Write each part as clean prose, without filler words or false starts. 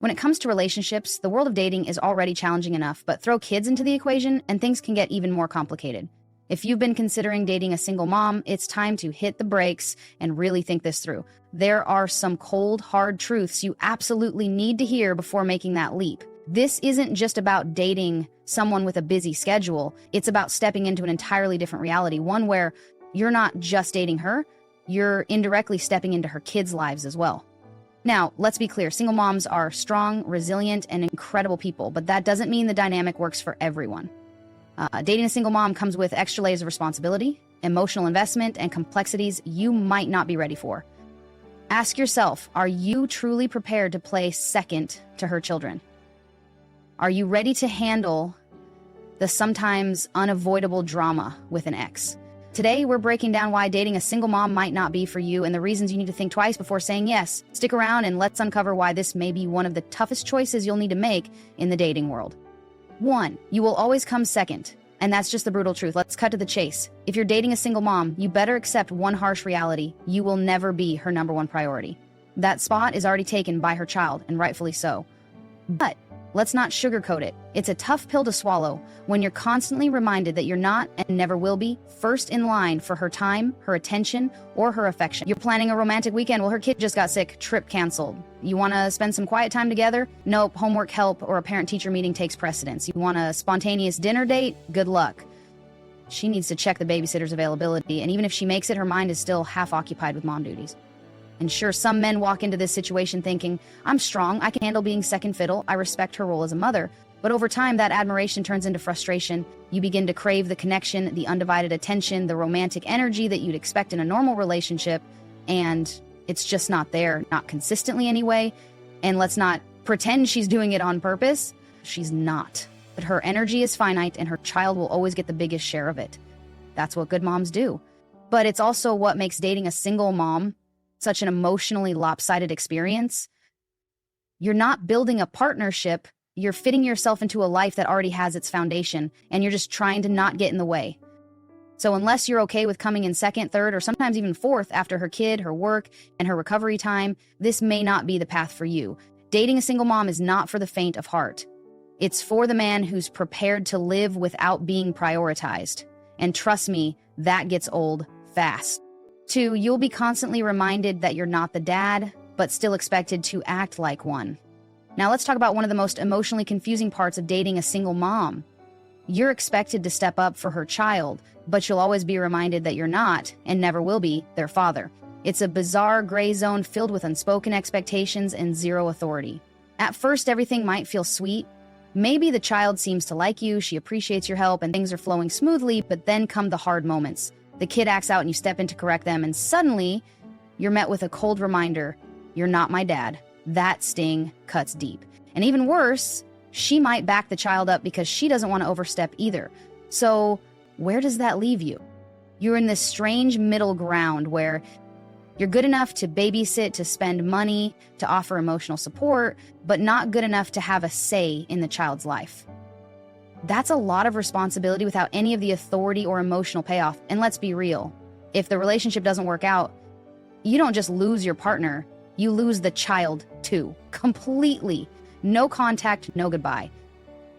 When it comes to relationships, the world of dating is already challenging enough, but throw kids into the equation and things can get even more complicated. If you've been considering dating a single mom, it's time to hit the brakes and really think this through. There are some cold, hard truths you absolutely need to hear before making that leap. This isn't just about dating someone with a busy schedule. It's about stepping into an entirely different reality, one where you're not just dating her, you're indirectly stepping into her kids' lives as well. Now, let's be clear, single moms are strong, resilient, and incredible people, but that doesn't mean the dynamic works for everyone. Dating a single mom comes with extra layers of responsibility, emotional investment, and complexities you might not be ready for. Ask yourself, are you truly prepared to play second to her children? Are you ready to handle the sometimes unavoidable drama with an ex? Today, we're breaking down why dating a single mom might not be for you and the reasons you need to think twice before saying yes. Stick around and let's uncover why this may be one of the toughest choices you'll need to make in the dating world. 1, you will always come second, and that's just the brutal truth. Let's cut to the chase. If you're dating a single mom, you better accept one harsh reality. You will never be her number one priority. That spot is already taken by her child, and rightfully so. But let's not sugarcoat it. It's a tough pill to swallow when you're constantly reminded that you're not and never will be first in line for her time, her attention, or her affection. You're planning a romantic weekend. Well, her kid just got sick. Trip canceled. You want to spend some quiet time together? Nope. Homework help or a parent-teacher meeting takes precedence. You want a spontaneous dinner date? Good luck. She needs to check the babysitter's availability, and even if she makes it, her mind is still half occupied with mom duties. And sure, some men walk into this situation thinking, I'm strong, I can handle being second fiddle, I respect her role as a mother. But over time, that admiration turns into frustration. You begin to crave the connection, the undivided attention, the romantic energy that you'd expect in a normal relationship, and it's just not there, not consistently anyway. And let's not pretend she's doing it on purpose. She's not. But her energy is finite, and her child will always get the biggest share of it. That's what good moms do. But it's also what makes dating a single mom such an emotionally lopsided experience. You're not building a partnership, you're fitting yourself into a life that already has its foundation, and you're just trying to not get in the way. So unless you're okay with coming in second, third, or sometimes even fourth after her kid, her work, and her recovery time, this may not be the path for you. Dating a single mom is not for the faint of heart. It's for the man who's prepared to live without being prioritized. And trust me, that gets old fast. 2, you'll be constantly reminded that you're not the dad, but still expected to act like one. Now let's talk about one of the most emotionally confusing parts of dating a single mom. You're expected to step up for her child, but you'll always be reminded that you're not, and never will be, their father. It's a bizarre gray zone filled with unspoken expectations and zero authority. At first, everything might feel sweet. Maybe the child seems to like you, she appreciates your help, and things are flowing smoothly, but then come the hard moments. The kid acts out and you step in to correct them, and suddenly you're met with a cold reminder, you're not my dad. That sting cuts deep. And even worse, she might back the child up because she doesn't want to overstep either. So where does that leave you? You're in this strange middle ground where you're good enough to babysit, to spend money, to offer emotional support, but not good enough to have a say in the child's life. That's a lot of responsibility without any of the authority or emotional payoff. And let's be real, if the relationship doesn't work out, you don't just lose your partner, you lose the child too, completely. No contact, no goodbye.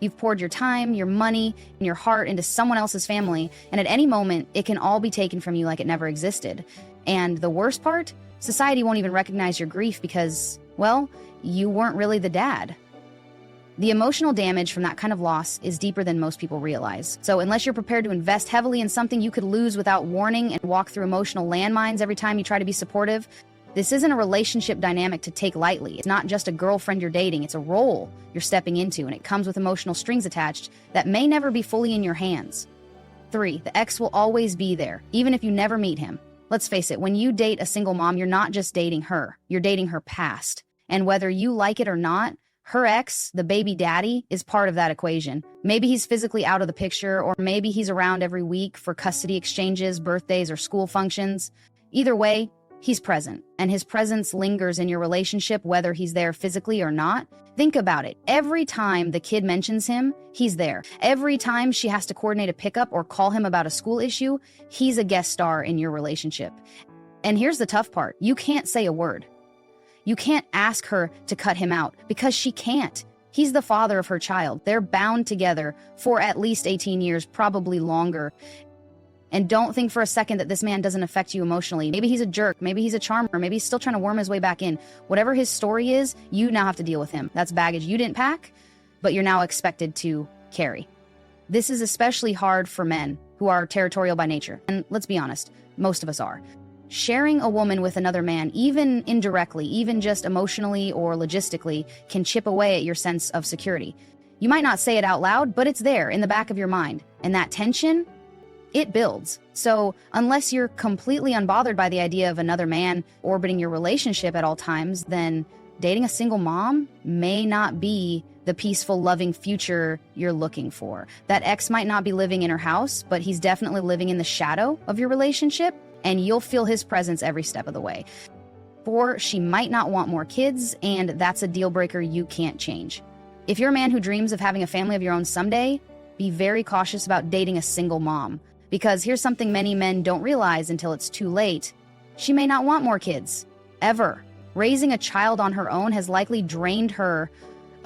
You've poured your time, your money, and your heart into someone else's family, and at any moment, it can all be taken from you like it never existed. And the worst part, society won't even recognize your grief because, well, you weren't really the dad. The emotional damage from that kind of loss is deeper than most people realize. So unless you're prepared to invest heavily in something you could lose without warning and walk through emotional landmines every time you try to be supportive, this isn't a relationship dynamic to take lightly. It's not just a girlfriend you're dating, it's a role you're stepping into, and it comes with emotional strings attached that may never be fully in your hands. 3, the ex will always be there, even if you never meet him. Let's face it, when you date a single mom, you're not just dating her, you're dating her past. And whether you like it or not, her ex, the baby daddy, is part of that equation. Maybe he's physically out of the picture, or maybe he's around every week for custody exchanges, birthdays, or school functions. Either way, he's present, and his presence lingers in your relationship whether he's there physically or not. Think about it. Every time the kid mentions him, he's there. Every time she has to coordinate a pickup or call him about a school issue, he's a guest star in your relationship. And here's the tough part. You can't say a word. You can't ask her to cut him out because she can't. He's the father of her child. They're bound together for at least 18 years, probably longer. And don't think for a second that this man doesn't affect you emotionally. Maybe he's a jerk. Maybe he's a charmer. Maybe he's still trying to worm his way back in. Whatever his story is, you now have to deal with him. That's baggage you didn't pack, but you're now expected to carry. This is especially hard for men who are territorial by nature. And let's be honest, most of us are. Sharing a woman with another man, even indirectly, even just emotionally or logistically, can chip away at your sense of security. You might not say it out loud, but it's there in the back of your mind. And that tension, it builds. So unless you're completely unbothered by the idea of another man orbiting your relationship at all times, then dating a single mom may not be the peaceful, loving future you're looking for. That ex might not be living in her house, but he's definitely living in the shadow of your relationship, and you'll feel his presence every step of the way. 4, she might not want more kids, and that's a deal breaker you can't change. If you're a man who dreams of having a family of your own someday, be very cautious about dating a single mom. Because here's something many men don't realize until it's too late. She may not want more kids, ever. Raising a child on her own has likely drained her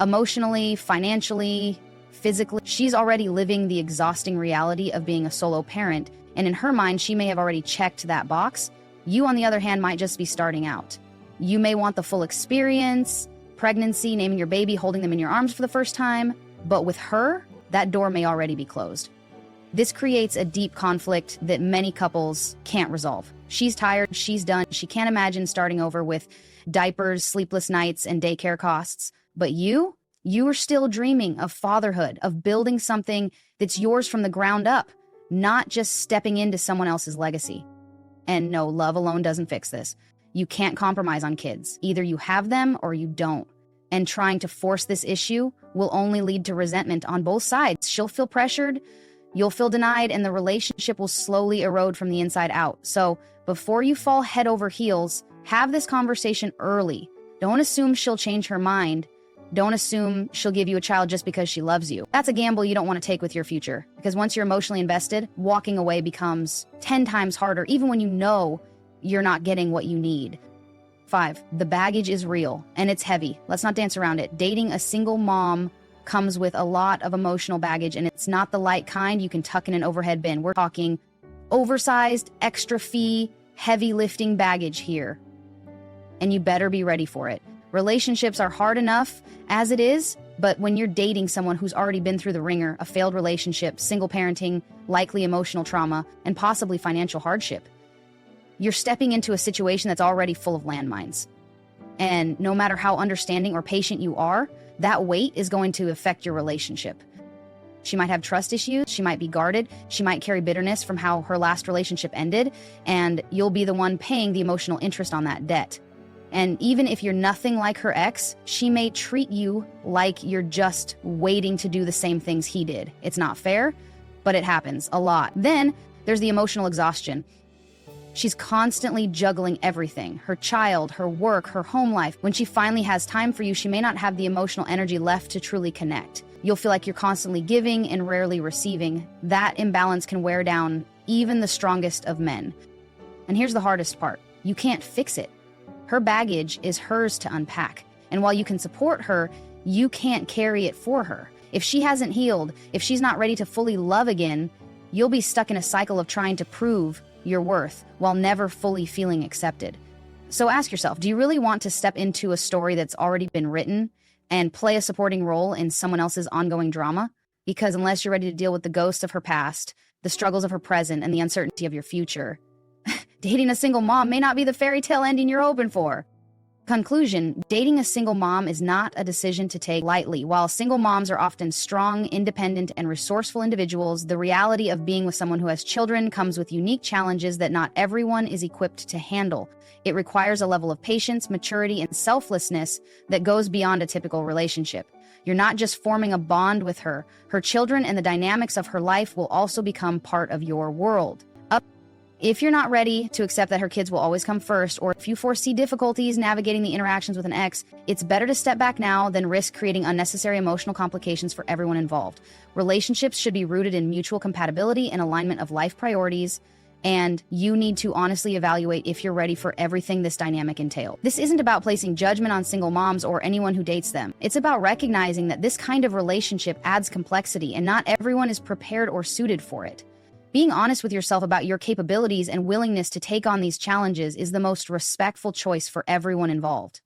emotionally, financially, physically. She's already living the exhausting reality of being a solo parent, and in her mind, she may have already checked that box. You, on the other hand, might just be starting out. You may want the full experience, pregnancy, naming your baby, holding them in your arms for the first time, but with her, that door may already be closed. This creates a deep conflict that many couples can't resolve. She's tired, she's done, she can't imagine starting over with diapers, sleepless nights, and daycare costs. But you are still dreaming of fatherhood, of building something that's yours from the ground up, not just stepping into someone else's legacy. And no, love alone doesn't fix this. You can't compromise on kids. Either you have them or you don't. And trying to force this issue will only lead to resentment on both sides. She'll feel pressured, you'll feel denied, and the relationship will slowly erode from the inside out. So before you fall head over heels, have this conversation early. Don't assume she'll change her mind. Don't assume she'll give you a child just because she loves you. That's a gamble you don't want to take with your future, because once you're emotionally invested, walking away becomes 10 times harder, even when you know you're not getting what you need. 5, the baggage is real and it's heavy. Let's not dance around it. Dating a single mom comes with a lot of emotional baggage, and it's not the light kind you can tuck in an overhead bin. We're talking oversized, extra fee, heavy lifting baggage here. And you better be ready for it. Relationships are hard enough as it is, but when you're dating someone who's already been through the ringer, a failed relationship, single parenting, likely emotional trauma, and possibly financial hardship, you're stepping into a situation that's already full of landmines. And no matter how understanding or patient you are, that weight is going to affect your relationship. She might have trust issues, she might be guarded, she might carry bitterness from how her last relationship ended, and you'll be the one paying the emotional interest on that debt. And even if you're nothing like her ex, she may treat you like you're just waiting to do the same things he did. It's not fair, but it happens a lot. Then there's the emotional exhaustion. She's constantly juggling everything, her child, her work, her home life. When she finally has time for you, she may not have the emotional energy left to truly connect. You'll feel like you're constantly giving and rarely receiving. That imbalance can wear down even the strongest of men. And here's the hardest part. You can't fix it. Her baggage is hers to unpack. And while you can support her, you can't carry it for her. If she hasn't healed, if she's not ready to fully love again, you'll be stuck in a cycle of trying to prove your worth while never fully feeling accepted. So ask yourself, do you really want to step into a story that's already been written and play a supporting role in someone else's ongoing drama? Because unless you're ready to deal with the ghosts of her past, the struggles of her present, and the uncertainty of your future, dating a single mom may not be the fairy tale ending you're hoping for. Conclusion, dating a single mom is not a decision to take lightly. While single moms are often strong, independent, and resourceful individuals, the reality of being with someone who has children comes with unique challenges that not everyone is equipped to handle. It requires a level of patience, maturity, and selflessness that goes beyond a typical relationship. You're not just forming a bond with her. Her children and the dynamics of her life will also become part of your world. If you're not ready to accept that her kids will always come first, or if you foresee difficulties navigating the interactions with an ex, it's better to step back now than risk creating unnecessary emotional complications for everyone involved. Relationships should be rooted in mutual compatibility and alignment of life priorities, And you need to honestly evaluate if you're ready for everything this dynamic entails. This isn't about placing judgment on single moms or anyone who dates them. It's about recognizing that this kind of relationship adds complexity and not everyone is prepared or suited for it. Being honest with yourself about your capabilities and willingness to take on these challenges is the most respectful choice for everyone involved.